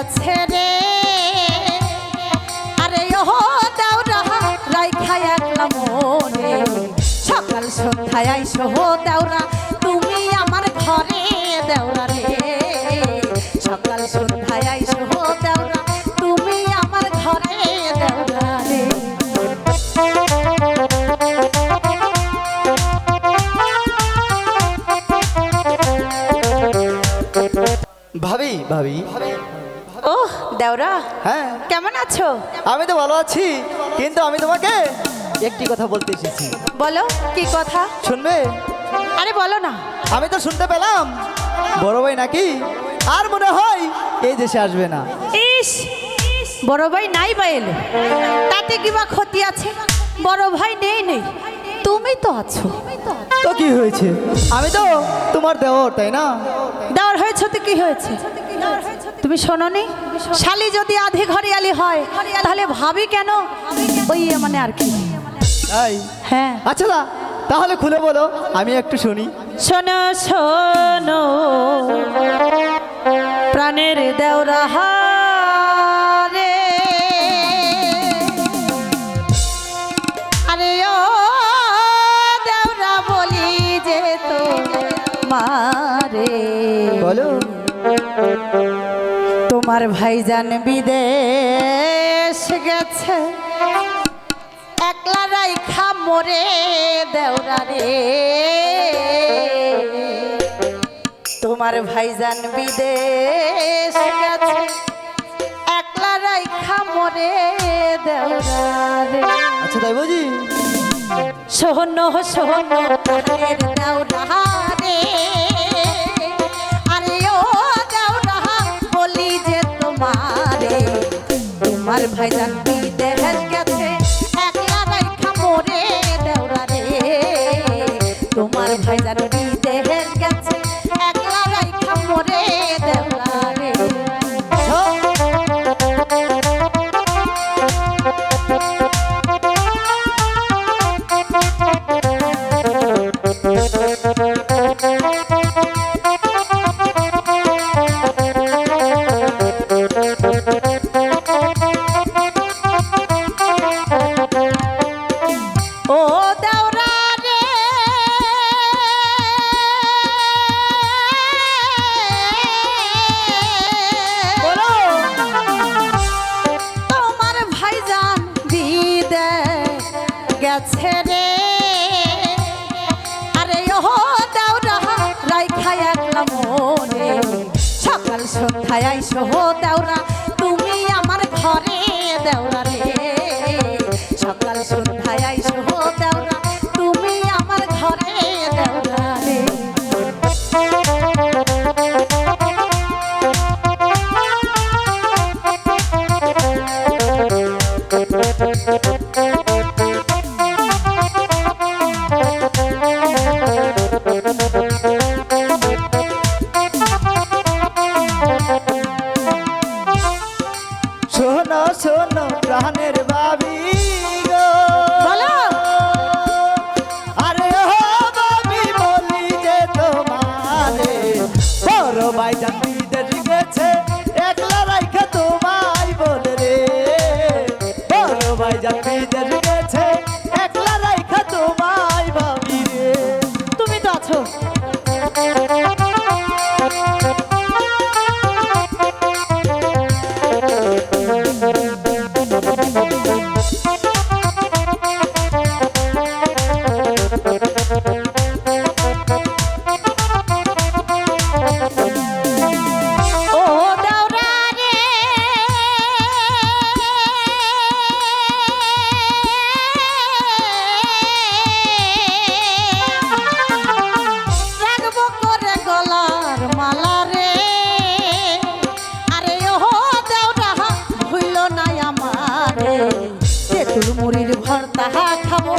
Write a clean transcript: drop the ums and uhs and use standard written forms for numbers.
গেছে রে। আরে ও দেওরা রাইখা একলা মনে, সকাল সন্ধ্যায় আইসো দেওরা তুমি আমার ঘরে দেওরা রে। সকাল সন্ধ্যায় আইসো দেওরা তুমি আমার ঘরে দেওরা রে। ভাবি ভাবি ও দেওরা, হ্যাঁ কেমন আছো? আমি তো ভালো আছি, কিন্তু আমি তোমাকে একটি কথা বলতে এসেছি। বলো কি কথা? শুনবে? আরে বলো না। আমি তো শুনতে পেলাম বড় ভাই নাকি আর মনে হয় এই দেশে আসবে না। ইস, বড় ভাই নাই বা এলো, তাতে কি বা ক্ষতি আছে? বড় ভাই নেই নেই, তুমি তো আছো। তো কি হয়েছে? আমি তো তোমার দেওর, তাই না? দেওয়ার হয়েছে তো কি হয়েছে? তুমি শোনোনি, শালি যদি আধি ঘরিয়ালি হয় তাহলে ভাবি কেন? ওই মানে আর কি। তাই? হ্যাঁ, আচ্ছা দা, তাহলে খুলে বলো, আমি একটু শুনি। শোনো শোনো প্রাণের দেওরা রে। আরে ও দেওরা বলি যে তো মারে, বলো। তোমার ভাইজান বিদেশ গেছে একলা রাইখা মোরে দেওরা রে। তোমার ভাইজান বিদেশ গেছে একলা রাইখা মোরে দেওরা রে। আচ্ছা তাই বুঝি? শোনো শোনো প্রাণের দেওরা রে। আরে ও দেওরা বলি যে তোমারে, তোমার ভাইজান বিদেশ গেছে একলা রাইখা মোরে দেওরা রে। তোমার ভাইজান বিদেশ গেছে একলা রাইখা মোরে দেওরা রে। ও দেওরা রে, বলো। তোমার ভাইজান বিদেশ গেছে রে। আরে ও দেওরা রাইখা একলা মনে, সকাল সন্ধ্যায় আইসো দেওরা তুমি আমার ঘরে দেওরা রে। সকাল সন্ধ্যায় আইসো দেওরা তুমি আমার ঘরে দেওরা রে। শোনো শোনো প্রাণের ভাবি গো, বলো। আরে ও ভাবি বলি যে তোমারে, বড় ভাই জান বিদেশ গেছে একলা রাইখা তোমায় বলে রে। বড় ভাই জান বিদেশ গেছে একলা রাইখা তোমায় ভাবি রে। তুমি তো আছো। ও দেওরা রে, রাখবো করে গলার মালা রে। আরে ও দেওরা ভুইল না আমারে, তেঁতুল মুড়ির ভর্তা খাবো